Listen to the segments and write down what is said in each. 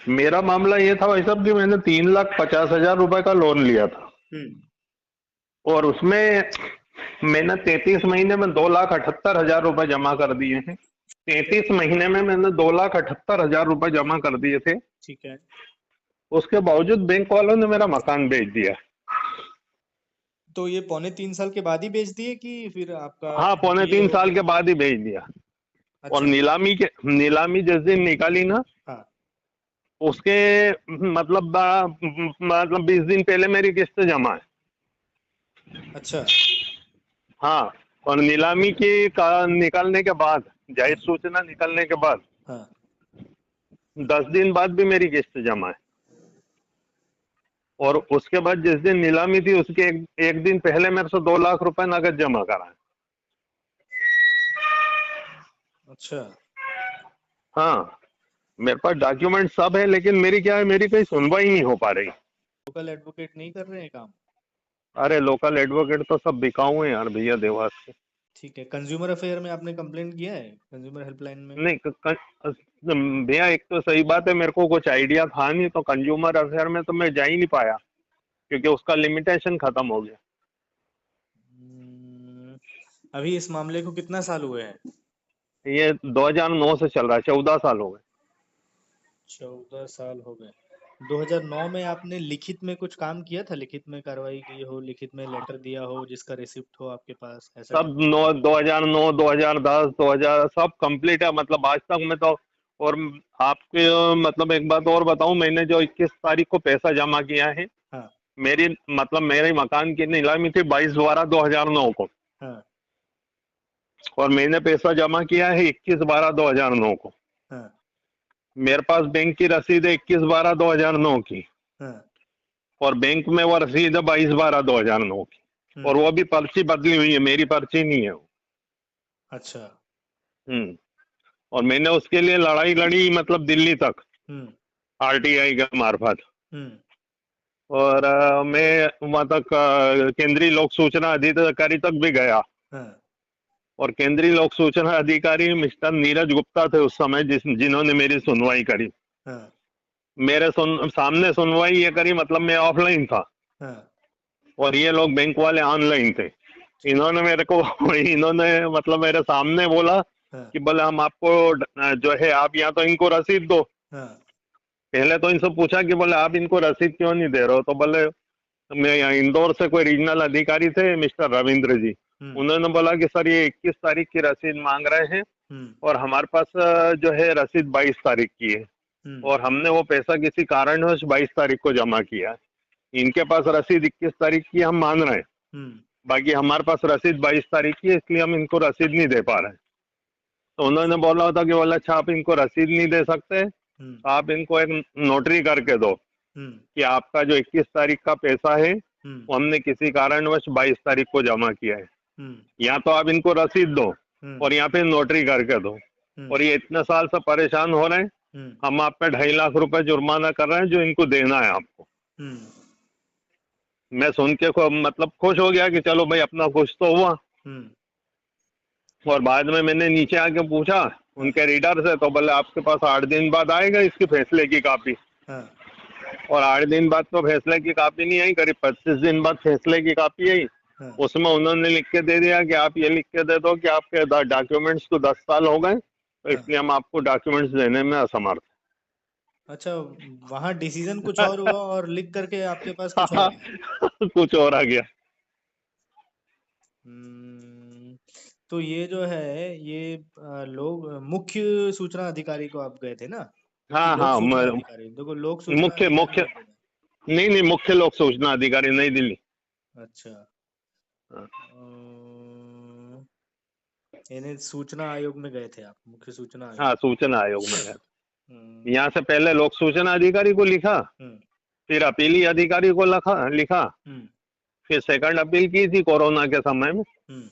मेरा मामला ये था भाई साहब कि मैंने 3,50,000 रुपए का लोन लिया था। हम्म। और उसमें मैंने 33 महीने में 2,78,000 रुपए जमा कर दिए हैं। 33 महीने में मैंने 2,78,000 रुपए जमा कर दिए थे। ठीक है। उसके बावजूद बैंक वालों ने मेरा मकान बेच दिया। तो ये 3.25 साल के बाद ही बेच दिए कि फिर आपका हाँ, पौने डिले तीन हो साल गया? के बाद ही बेच दिया। और अच्छा। नीलामी जिस दिन निकाली ना, हाँ। उसके मतलब 20 दिन पहले मेरी किस्त जमा है। अच्छा। हाँ। और नीलामी की का निकलने के बाद, जाहिर हाँ। सूचना निकलने के बाद हाँ। 10 दिन बाद भी मेरी किस्त जमा है। और उसके बाद जिस दिन नीलामी थी उसके एक दिन पहले मेरे से 2 लाख रुपए नगद जमा कराए। अच्छा। हाँ। मेरे पास डॉक्यूमेंट सब है, लेकिन मेरी क्या है, मेरी कोई सुनवाई नहीं हो पा रही। लोकल एडवोकेट नहीं कर रहे हैं काम? अरे लोकल एडवोकेट तो सब बिकाऊ हैं यार भैया, देवास के। ठीक है, कंज्यूमर अफेयर में आपने कंप्लेंट किया है, कंज्यूमर हेल्पलाइन में? नहीं, भैया एक तो सही बात है, मेरे को कुछ आइडिया था नहीं, तो कंज्यूमर अफेयर में तो मैं जा ही नहीं पाया, क्योंकि उसका लिमिटेशन खत्म हो गया। हम्म, अभी इस मामले को कितना साल हुए हैं? ये 2009 से चल रहा है, 14 साल हो गए। 14 साल हो गए। 2009 में आपने लिखित में कुछ काम किया था, लिखित में कार्रवाई की हो, लिखित में लेटर दिया हो जिसका रिसिप्ट हो आपके पास, ऐसा सब कुछ? 2009, 2010, 2000 सब कंप्लीट है, मतलब आज तक मैं तो। और आपके मतलब एक बात और बताऊं, मैंने जो 21 तारीख को पैसा जमा किया है, हाँ। मेरी मतलब मेरे मकान की नीलामी थी 22/12/2009 को। हाँ। और मैंने पैसा जमा किया है 21/12/2009 को। हाँ। मेरे पास बैंक की रसीद है 21/12/2009 की। हाँ। और बैंक में वो रसीद है 22/12/2009 की। और हम्म। वो भी पर्ची बदली हुई है, मेरी पर्ची नहीं है वो। अच्छा। हम्म। और मैंने उसके लिए लड़ाई लड़ी, मतलब दिल्ली तक, हम्म। आरटीआई के मार्फत। हम्म। और मैं वहां तक केंद्रीय लोक सूचना अधिकारी तक भी गया। हाँ। और केंद्रीय लोक सूचना अधिकारी मिस्टर नीरज गुप्ता थे उस समय, जिन्होंने मेरी सुनवाई करी। हाँ। मेरे सामने सुनवाई ये करी, मतलब मैं ऑफलाइन था। हाँ। और ये लोग बैंक वाले ऑनलाइन थे। ठीक है। इन्होंने मेरे को इन्होंने मतलब मेरे सामने बोला हाँ। कि बोले हम आपको जो है, आप यहाँ तो इनको रसीद दो। हाँ। पहले तो इनसे पूछा कि बोले आप इनको रसीद क्यों नहीं दे रहे हो, तो बोले, मैं यहाँ इंदौर से कोई रीजनल अधिकारी थे मिस्टर रविंद्र जी। हम्म। उन्होंने बोला कि सर ये 21 तारीख की रसीद मांग रहे हैं, हम्म। और हमारे पास जो है रसीद 22 तारीख की है। हम्म। और हमने वो पैसा किसी कारणवश 22 तारीख को जमा किया है। इनके पास रसीद 21 तारीख की हम मान रहे हैं, हम्म। बाकी हमारे पास रसीद 22 तारीख की है, इसलिए हम इनको रसीद नहीं दे पा रहे हैं। तो उन्होंने बोला था कि बोला अच्छा आप इनको रसीद नहीं दे सकते, हम्म। तो आप इनको एक नोटरी करके दो हम्म। कि आपका जो 21 तारीख का पैसा है हम्म। वो हमने किसी कारणवश 22 तारीख को जमा किया है। हम्म। या तो आप इनको रसीद दो, हम्म। और यहाँ पे नोटरी करके दो। हम्म। और ये इतने साल से परेशान हो रहे हैं, हम्म। हम आप पे 2.5 लाख रुपए जुर्माना कर रहे हैं जो इनको देना है आपको। हम्म। मैं सुन के मतलब खुश हो गया कि चलो भाई अपना कुछ तो हुआ। हम्म। और बाद में मैंने नीचे आके पूछा हाँ। उनके रीडर से, तो बोले आपके पास 8 दिन बाद आएगा इसकी फैसले की कापी। हाँ। और 8 दिन बाद तो फैसले की कापी नहीं आई, करीब 25 दिन बाद फैसले की कापी आई। हाँ। उसमें उन्होंने लिख के दे दिया कि आप ये लिख के दे दो कि आपके डॉक्यूमेंट्स को 10 साल हो गए, तो हाँ। इसलिए हम आपको डॉक्यूमेंट्स देने में असमर्थ अच्छा, वहां डिसीजन कुछ और हुआ और लिख करके आपके पास कुछ और हैं। आया? कुछ और आ गया। हम्म, तो ये जो है, ये लोग मुख्य सूचना अधिकारी को आप गए थे ना, कि हाँ लोक हाँ, सूचना अधिकारी? देखो, लोक सूचना मुख्य अधिकारी मुख्य में देना। नहीं नहीं, मुख्य लोक सूचना अधिकारी नई दिल्ली। अच्छा। हाँ। अम्म, यानी सूचना आयोग में गए थे आप, मुख्य सूचना आयोग? हाँ, सूचना आयोग में गया। हम्म। यहाँ से पहले लोक सूचना अधिकारी को लिखा, हम्म। फिर अपीली अधिकारी को लिखा। हम्म। फिर सेकंड अपील की थी कोरोना के समय में। हम्म।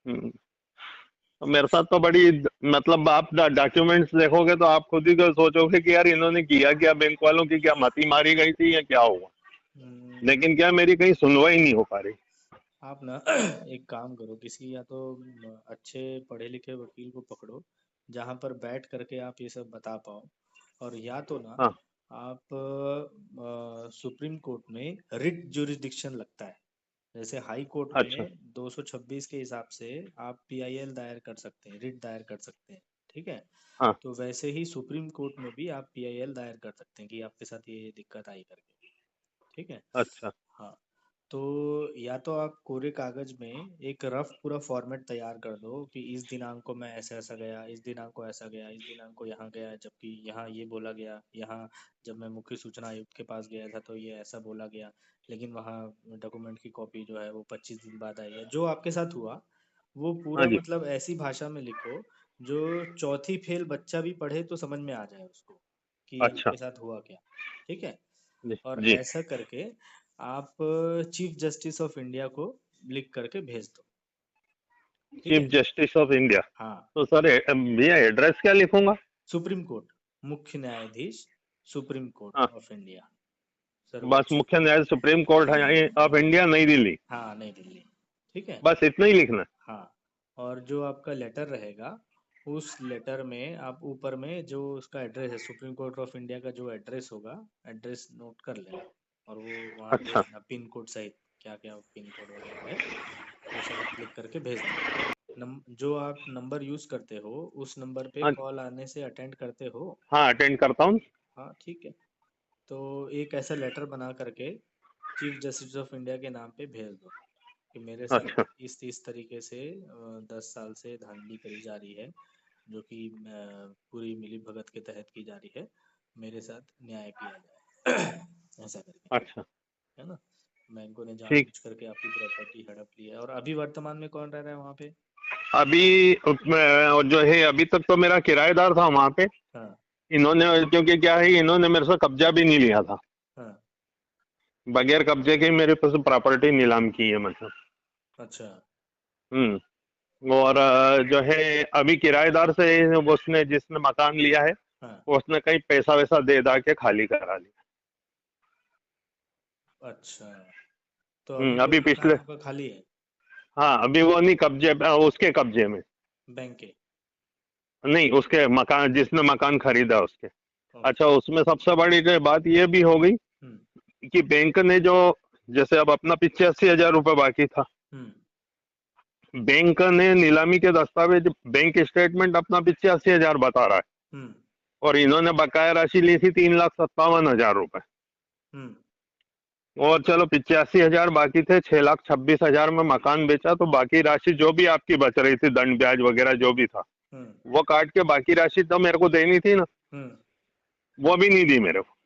हम्म। तो मेरे साथ तो बड़ी, मतलब आप डॉक्यूमेंट्स देखोगे तो आप खुद ही को सोचोगे कि यार इन्होंने किया क्या, बैंक वालों की क्या मती मारी गई थी या क्या हुआ। हम्म। लेकिन क्या मेरी कहीं सुनवाई नहीं हो पा रही। आप ना एक काम करो, किसी या तो अच्छे पढ़े लिखे वकील को पकड़ो, जहां पर बैठ करके आप ये सब बता पाओ। और या तो ना हाँ। आप सुप्रीम कोर्ट में रिट जुरिस्डिक्शन लगता है। जैसे हाई कोर्ट अच्छा। में 226 के हिसाब से आप पीआईएल दायर कर सकते हैं, रिट दायर कर सकते हैं। ठीक है। हाँ। तो वैसे ही सुप्रीम कोर्ट में भी आप पीआईएल दायर कर सकते हैं कि आपके साथ ये दिक्कत आई करके। ठीक है। अच्छा। हाँ। तो या तो आप कोरे कागज में एक रफ पूरा फॉर्मेट तैयार कर दो कि इस दिनांक को मैं ऐसा ऐसा गया, इस दिनांक को ऐसा गया, इस दिनांक को यहाँ गया, जबकि यहाँ ये बोला गया, यहाँ जब मैं मुख्य सूचना आयुक्त के पास गया था तो ये ऐसा बोला गया, लेकिन वहाँ डॉक्यूमेंट की कॉपी जो है वो 25 दिन बाद आई है। जो आपके साथ हुआ वो हाँ पूरा जी। मतलब ऐसी भाषा में लिखो जो चौथी फेल बच्चा भी पढ़े तो समझ में आ जाए उसको कि अच्छा। आपके साथ हुआ क्या। ठीक है। जी और जी। ऐसा करके आप चीफ जस्टिस ऑफ इंडिया को लिख करके भेज दो। ठीक चीफ है। Justice of India. हाँ। तो सर भैया एड्रेस क्या लिखूंगा? सुप्रीम कोर्ट, मुख्य न्यायाधीश, सुप्रीम कोर्ट हाँ। ऑफ इंडिया, बस सर्वोच्च। मुख्य न्यायालय सुप्रीम कोर्ट है ऑफ इंडिया, नई दिल्ली। हाँ, नई दिल्ली। ठीक है। बस इतना ही लिखना है? हाँ। और जो आपका लेटर रहेगा उस लेटर में आप ऊपर में जो उसका एड्रेस है, सुप्रीम कोर्ट ऑफ इंडिया का जो एड्रेस होगा, एड्रेस नोट कर लेना और वो वहाँ भेज अच्छा। देना पिन कोड सहित, क्या क्या पिन कोड वगैरह है वो सब लिख करके भेज देना। जो आप नंबर यूज करते हो उस नंबर पे हाँ। कॉल आने से अटेंड करते हो? हाँ अटेंड करता हूँ। हाँ, ठीक है। तो एक ऐसा लेटर बना करके चीफ जस्टिस ऑफ इंडिया के नाम पे भेज दो कि मेरे साथ अच्छा। इस तरीके से 10 साल से धांधली करी जा रही है, जो कि पूरी मिली भगत के तहत की जा रही है, मेरे साथ न्याय किया जाए। ऐसा करके, अच्छा। है ना। बैंकों ने ठीक। जानबूझ करके आपकी प्रॉपर्टी हड़प ली है। और अभी वर्तमान में कौन रह रहा है वहाँ पे? अभी उसमें जो है, अभी तक तो मेरा किराएदार था वहां पे। हाँ। इन्होंने, क्योंकि क्या है, इन्होंने मेरे से कब्जा भी नहीं लिया था। हाँ। बगैर कब्जे के ही मेरे पास प्रॉपर्टी नीलाम की है मतलब। अच्छा। और जो है अभी किराएदार से उसने, जिसने मकान लिया है, हाँ। उसने कहीं पैसा वैसा दे दा के खाली करा लिया। अच्छा। तो अभी वो अभी मकान पिछले, आपका खाली है? हाँ अभी वो नहीं कब्जे, उसके कब्जे में। बैंक के? नहीं, उसके मकान, जिसने मकान खरीदा उसके। अच्छा, ओके। उसमें सबसे बड़ी जो बात ये भी हो गई हम्म। कि बैंक ने जो, जैसे अब अपना 85,000 रुपये बाकी था, हम्म। बैंक ने नीलामी के दस्तावेज, बैंक स्टेटमेंट अपना 85,000 बता रहा है, हम्म। और इन्होंने बकाया राशि ली थी 3,57,000 रुपये। हम्म। और चलो 85,000 बाकी थे, 6,26,000 में मकान बेचा, तो बाकी राशि जो भी आपकी बच रही थी, दंड ब्याज वगैरह जो भी था, हम्म। वो काट के बाकी राशि तो मेरे को देनी थी ना, हम्म। वो भी नहीं दी मेरे को।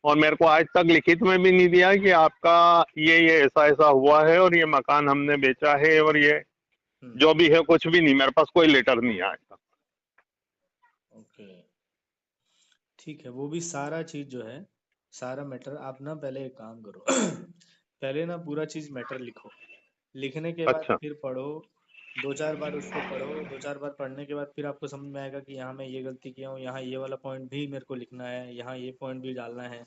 और मेरे को आज तक लिखित में भी नहीं दिया कि आपका ये ऐसा ऐसा हुआ है और ये मकान हमने बेचा है, और ये हम्म। जो भी है, कुछ भी नहीं, मेरे पास कोई लेटर नहीं है आज तक। ओके। ठीक है, वो भी सारा चीज जो है, सारा मैटर आप ना पहले एक काम करो। पहले ना पूरा चीज मैटर लिखो। लिखने के बाद अच्छा। फिर पढ़ो, 2 4 बार उसको पढ़ो। 2 4 बार पढ़ने के बाद फिर आपको समझ में आएगा कि यहाँ मैं ये गलती किया हूँ, यहाँ ये वाला पॉइंट भी मेरे को लिखना है, यहाँ ये पॉइंट भी डालना है,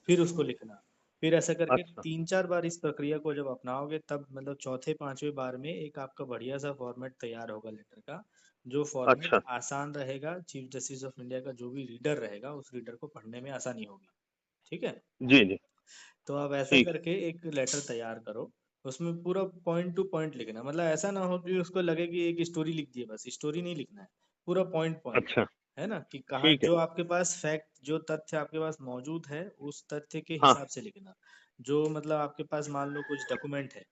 फिर उसको लिखना। फिर ऐसा करके अच्छा। 3 4 बार इस प्रक्रिया को जब अपनाओगे तब मतलब चौथे पांचवे बार में एक आपका बढ़िया सा फॉर्मेट तैयार होगा लेटर का, जो फॉर्मेट अच्छा। आसान रहेगा। चीफ जस्टिस ऑफ इंडिया का जो भी रीडर रहेगा उस रीडर को पढ़ने में आसानी होगी। ठीक है। जी जी। तो आप ऐसा ठीक। करके एक लेटर तैयार करो। उसमें पूरा पॉइंट टू पॉइंट लिखना, मतलब ऐसा ना हो कि उसको लगे कि एक स्टोरी लिख दी है, बस स्टोरी नहीं लिखना है। पूरा पॉइंट पॉइंट, अच्छा। है ना, कि कहाँ ठीक है। जो आपके पास फैक्ट, जो तथ्य आपके पास मौजूद है उस तथ्य के हाँ। हिसाब से लिखना। जो मतलब आपके पास मान लो कुछ डॉक्यूमेंट है,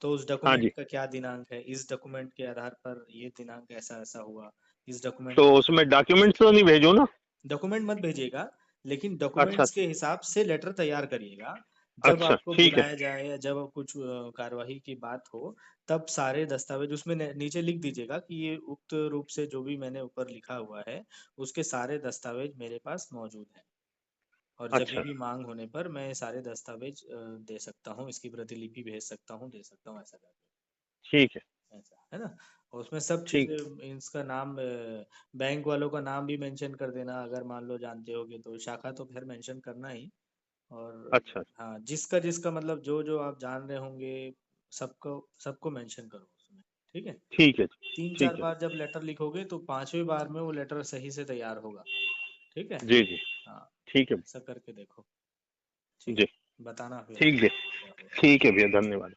तो उस हाँ डॉक्यूमेंट जी। का क्या दिनांक है, इस डॉक्यूमेंट के आधार पर ये दिनांक ऐसा ऐसा हुआ, इस डॉक्यूमेंट तो के आधार उसमें पर ऐसा। डॉक्यूमेंट्स तो नहीं भेजू ना? डॉक्यूमेंट मत भेजिएगा, लेकिन अच्छा डॉक्यूमेंट्स अच्छा। के हिसाब से लेटर तैयार करिएगा। जब अच्छा आपको ठीक है। बुलाया जाए या जब कुछ कार्यवाही की बात हो, तब सारे दस्तावेज उसमें नीचे लिख दीजिएगा कि ये उक्त रूप से जो भी मैंने ऊपर लिखा हुआ है उसके सारे दस्तावेज मेरे पास मौजूद हैं, और जब अच्छा। भी मांग होने पर मैं ये सारे दस्तावेज दे सकता हूँ, इसकी प्रतिलिपि भेज सकता हूँ, दे सकता हूँ, ऐसा करके। ठीक है। ऐसा है ना। और उसमें सब ठीक। चीजें, इसका नाम, बैंक वालों का नाम भी मेंशन कर देना अगर मान लो जानते होगे तो। शाखा तो खैर मेंशन करना ही। और अच्छा। हाँ, जिसका जिसका मतलब जो जो आप जान रहे होंगे सबको सबको मेंशन करो उसमें। ठीक है। ठीक है। तीन ठीक चार है। बार जब लेटर लिखोगे तो पांचवें बार में वो लेटर सही से तैयार होगा। ठीक है। जी जी। हाँ, ठीक है। ऐसा करके देखो। ठीक जी। है, बताना फिर ठीक है। क्या हुआ। ठीक है भैया, धन्यवाद।